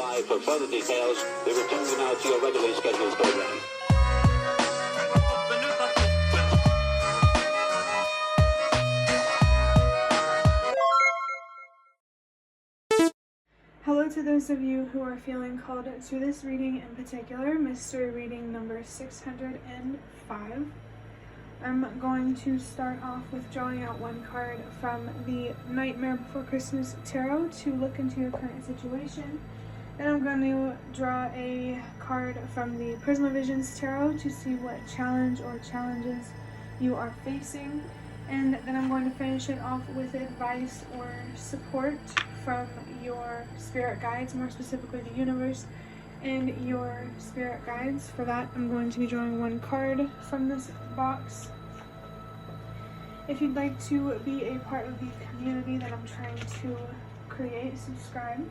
by for further details. We return you now to your regularly scheduled program. Hello to those of you who are feeling called to this reading in particular, mystery reading number 605. I'm going to start off with drawing out one card from the Nightmare Before Christmas Tarot to look into your current situation. Then I'm going to draw a card from the Prisma Visions Tarot to see what challenge or challenges you are facing. And then I'm going to finish it off with advice or support from your spirit guides, more specifically the universe and your spirit guides. For that, I'm going to be drawing one card from this box. If you'd like to be a part of the community that I'm trying to create, subscribe,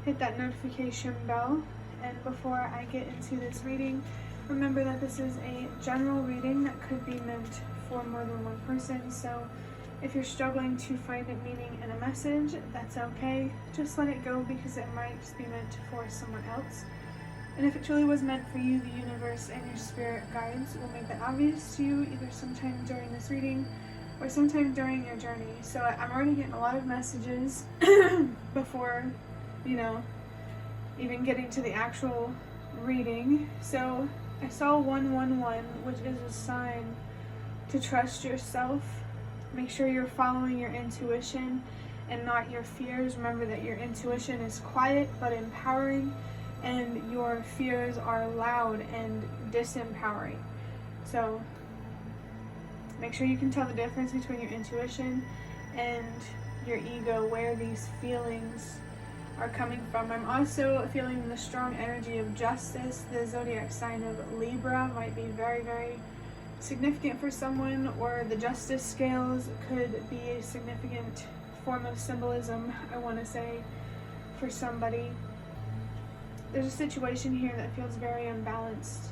hit that notification bell. And before I get into this reading, remember that this is a general reading that could be meant for more than one person. So if you're struggling to find a meaning in a message, that's okay. Just let it go, because it might just be meant for someone else. And if it truly was meant for you, the universe and your spirit guides will make that obvious to you either sometime during this reading or sometime during your journey. So I'm already getting a lot of messages before, even getting to the actual reading. So I saw 111, which is a sign to trust yourself. Make sure you're following your intuition and not your fears. Remember that your intuition is quiet but empowering, and your fears are loud and disempowering. So make sure you can tell the difference between your intuition and your ego, where these feelings are coming from. I'm also feeling the strong energy of justice. The zodiac sign of Libra might be very, very significant for someone, or the justice scales could be a significant form of symbolism, I want to say, for somebody. There's a situation here that feels very unbalanced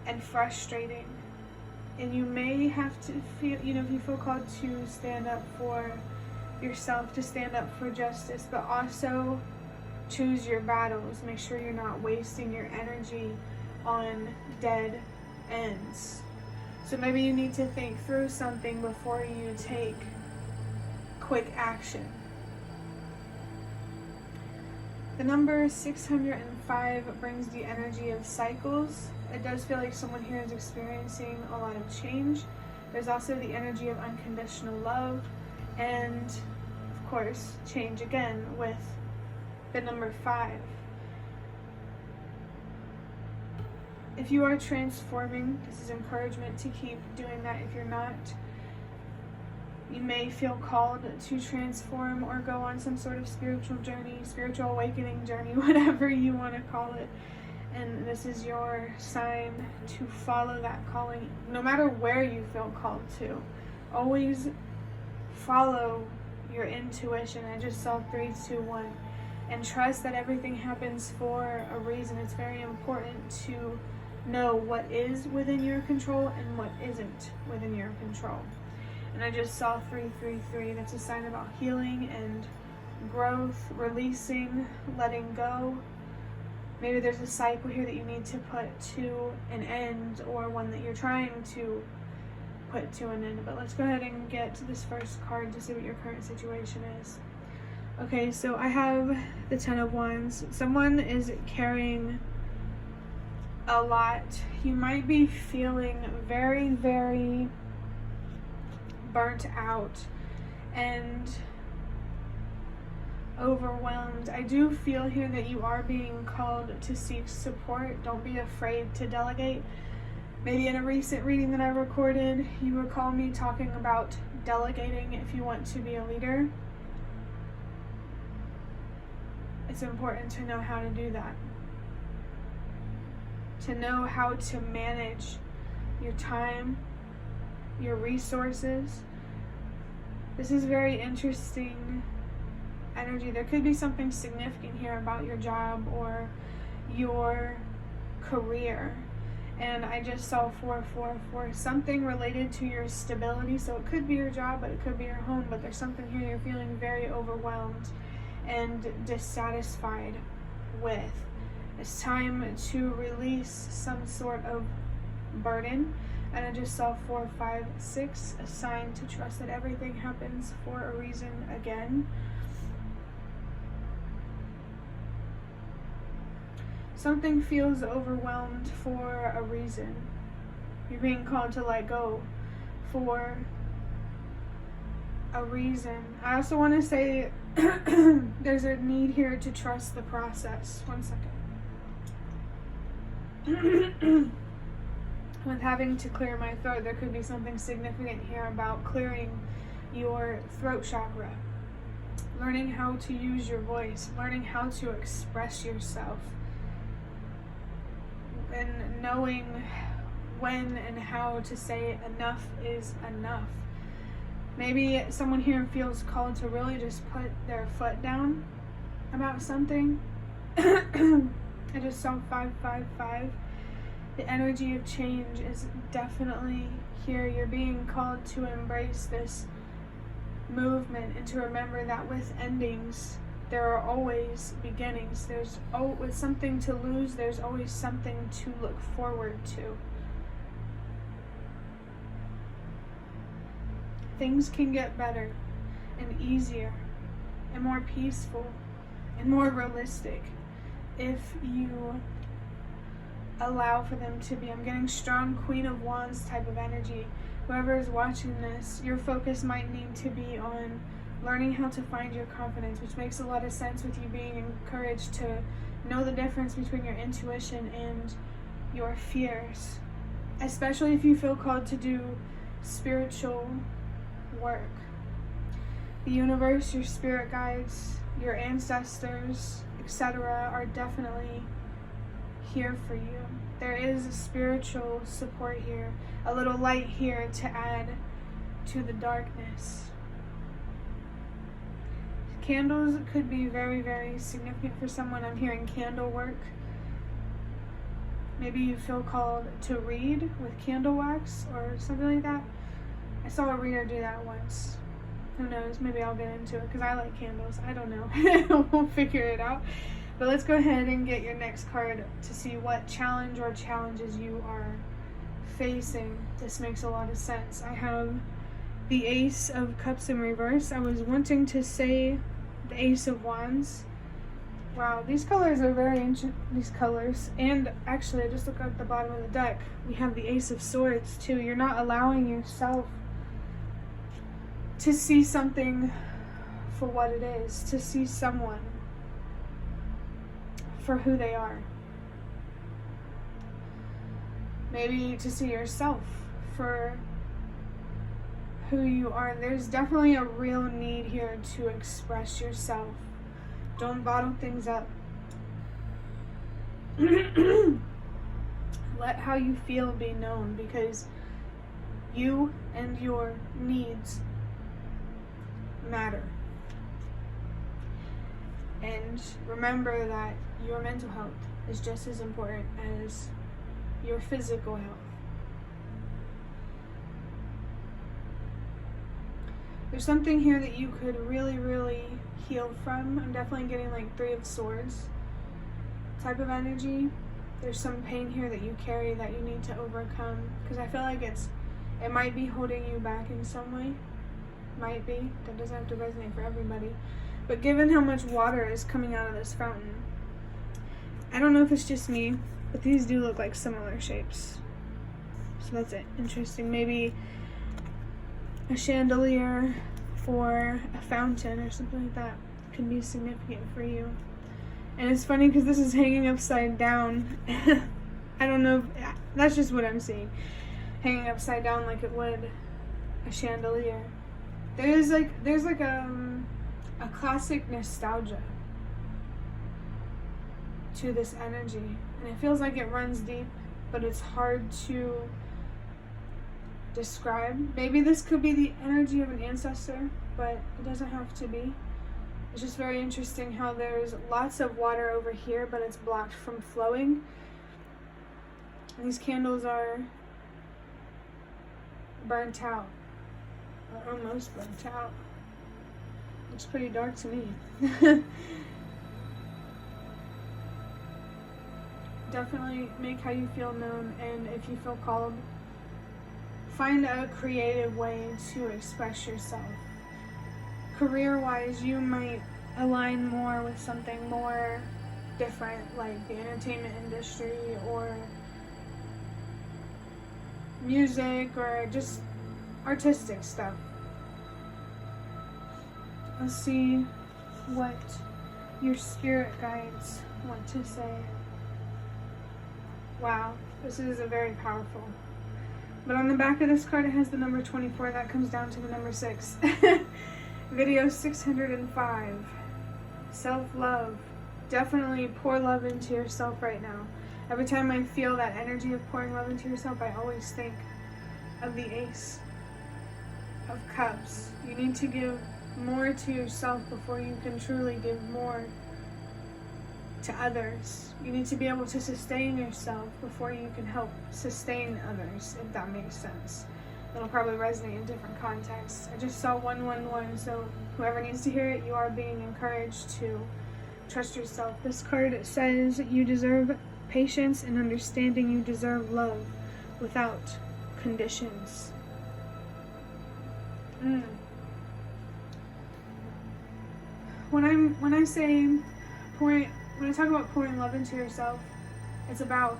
and frustrating, and you may have to feel, if you feel called to stand up for yourself, to stand up for justice, but also choose your battles. Make sure you're not wasting your energy on dead ends. So maybe you need to think through something before you take quick action. The number 605 brings the energy of cycles. It does feel like someone here is experiencing a lot of change. There's also the energy of unconditional love, and of course, change again with the number 5. If you are transforming, this is encouragement to keep doing that. If you're not, you may feel called to transform or go on some sort of spiritual journey, spiritual awakening journey, whatever you want to call it. And this is your sign to follow that calling, no matter where you feel called to. Always follow your intuition. I just saw 3, 2, 1. And trust that everything happens for a reason. It's very important to know what is within your control and what isn't within your control. And I just saw 333. That's a sign about healing and growth, releasing, letting go. Maybe there's a cycle here that you need to put to an end, or one that you're trying to put to an end. But let's go ahead and get to this first card to see what your current situation is. Okay, so I have the 10 of Wands. Someone is carrying a lot. You might be feeling very, very burnt out and overwhelmed. I do feel here that you are being called to seek support. Don't be afraid to delegate. Maybe in a recent reading that I recorded, you recall me talking about delegating if you want to be a leader. It's important to know how to do that. To know how to manage your time, your resources. This is very interesting energy. There could be something significant here about your job or your career. And I just saw 444, something related to your stability. So it could be your job, but it could be your home. But there's something here you're feeling very overwhelmed and dissatisfied with. It's time to release some sort of burden. And I just saw 4, 5, 6, a sign to trust that everything happens for a reason again. Something feels overwhelmed for a reason. You're being called to let go for a reason. I also want to say there's a need here to trust the process. 1 second. With having to clear my throat, there could be something significant here about clearing your throat chakra. Learning how to use your voice, learning how to express yourself, and knowing when and how to say enough is enough. Maybe someone here feels called to really just put their foot down about something. I just saw 5, 5, 5. The energy of change is definitely here. You're being called to embrace this movement and to remember that with endings, there are always beginnings. With something to lose, there's always something to look forward to. Things can get better and easier and more peaceful and more realistic if you allow for them to be. I'm getting strong Queen of Wands type of energy. Whoever is watching this, your focus might need to be on learning how to find your confidence, which makes a lot of sense with you being encouraged to know the difference between your intuition and your fears, especially if you feel called to do spiritual work. The universe, your spirit guides, your ancestors, etc. are definitely here for you. There is a spiritual support here, a little light here to add to the darkness. Candles could be very, very significant for someone. I'm hearing candle work. Maybe you feel called to read with candle wax or something like that. I saw a reader do that once. Who knows? Maybe I'll get into it because I like candles. I don't know. We'll figure it out. But let's go ahead and get your next card to see what challenge or challenges you are facing. This makes a lot of sense. I have the Ace of Cups in reverse. I was wanting to say the Ace of Wands. Wow, these colors are very ancient, these colors. And actually, I just looked at the bottom of the deck. We have the Ace of Swords too. You're not allowing yourself to see something for what it is, to see someone for who they are. Maybe to see yourself for who you are. There's definitely a real need here to express yourself. Don't bottle things up. Let how you feel be known, because you and your needs matter. And remember that your mental health is just as important as your physical health. There's something here that you could really, really heal from. I'm definitely getting like 3 of Swords type of energy. There's some pain here that you carry that you need to overcome, because I feel like it might be holding you back in some way. Might be. That doesn't have to resonate for everybody. But given how much water is coming out of this fountain, I don't know if it's just me, but these do look like similar shapes. So that's it. Interesting. Maybe a chandelier or a fountain or something like that can be significant for you. And it's funny because this is hanging upside down. I don't know. That's just what I'm seeing. Hanging upside down like it would a chandelier. There's like a classic nostalgia to this energy, and it feels like it runs deep, but it's hard to describe. Maybe this could be the energy of an ancestor, but it doesn't have to be. It's just very interesting how there's lots of water over here, but it's blocked from flowing. And these candles are burnt out, or almost burnt out. Looks pretty dark to me. definitely make how you feel known, and if you feel called, find a creative way to express yourself. Career-wise, you might align more with something more different, like the entertainment industry or music or just artistic stuff. Let's see what your spirit guides want to say. Wow, this is a very powerful. But on the back of this card, it has the number 24. That comes down to the number 6. Video 605. Self-love. Definitely pour love into yourself right now. Every time I feel that energy of pouring love into yourself, I always think of the Ace of Cups. You need to give more to yourself before you can truly give more to others. You need to be able to sustain yourself before you can help sustain others, if that makes sense. It'll probably resonate in different contexts. I just saw 111, so whoever needs to hear it, you are being encouraged to trust yourself. This card says you deserve patience and understanding. You deserve love without conditions. When I talk about pouring love into yourself, it's about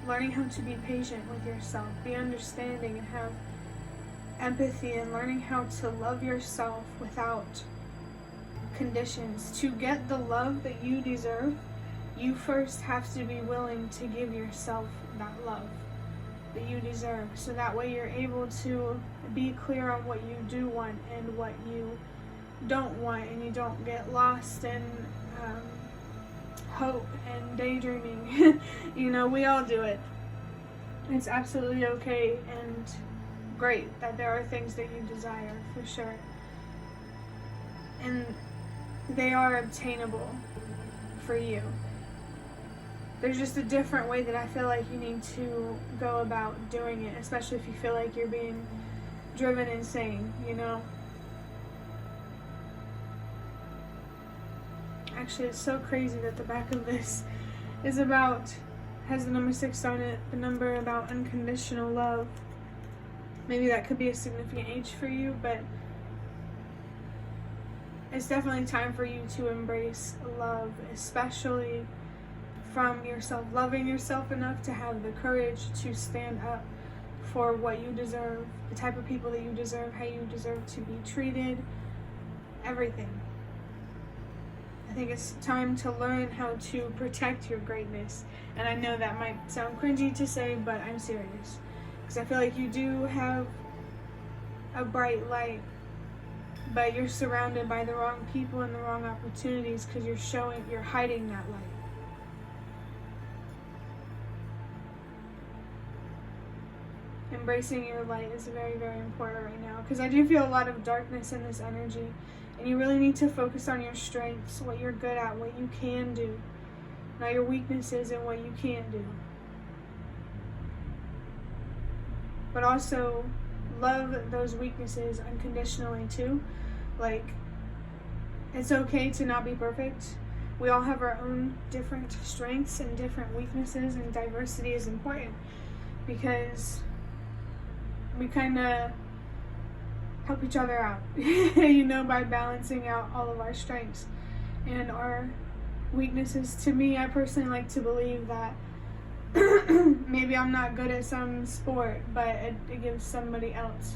learning how to be patient with yourself, be understanding, and have empathy, and learning how to love yourself without conditions. To get the love that you deserve, you first have to be willing to give yourself that love that you deserve, so that way you're able to be clear on what you do want and what you don't want, and you don't get lost in hope and daydreaming. You know, we all do it. It's absolutely okay and great that there are things that you desire, for sure, and they are obtainable for you. There's just a different way that I feel like you need to go about doing it, especially if you feel like you're being driven insane, you know? Actually, it's so crazy that the back of this is has the number 6 on it, the number about unconditional love. Maybe that could be a significant age for you, but it's definitely time for you to embrace love, especially from yourself. Loving yourself enough to have the courage to stand up for what you deserve, the type of people that you deserve, how you deserve to be treated, everything. I think it's time to learn how to protect your greatness. And I know that might sound cringy to say, but I'm serious. Because I feel like you do have a bright light, but you're surrounded by the wrong people and the wrong opportunities because you're hiding that light. Embracing your light is very, very important right now, because I do feel a lot of darkness in this energy, and you really need to focus on your strengths, what you're good at, what you can do, not your weaknesses and what you can't do. But also love those weaknesses unconditionally too. Like, it's okay to not be perfect. We all have our own different strengths and different weaknesses, and diversity is important because we kind of help each other out, you know, by balancing out all of our strengths and our weaknesses. To me, I personally like to believe that maybe I'm not good at some sport, but it gives somebody else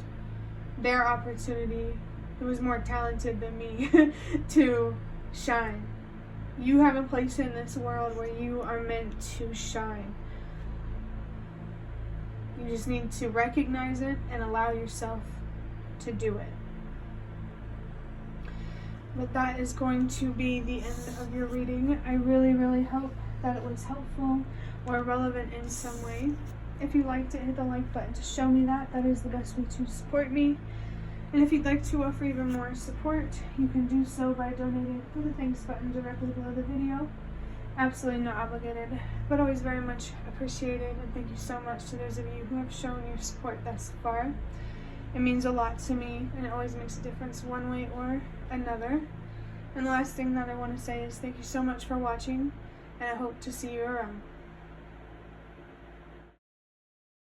their opportunity who is more talented than me to shine. You have a place in this world where you are meant to shine. You just need to recognize it and allow yourself to do it. But that is going to be the end of your reading. I really, really hope that it was helpful or relevant in some way. If you liked it, hit the like button to show me that. That is the best way to support me. And if you'd like to offer even more support, you can do so by donating through the thanks button directly below the video. Absolutely not obligated, but always very much appreciated, and thank you so much to those of you who have shown your support thus far. It means a lot to me, and it always makes a difference one way or another. And the last thing that I want to say is thank you so much for watching, and I hope to see you around.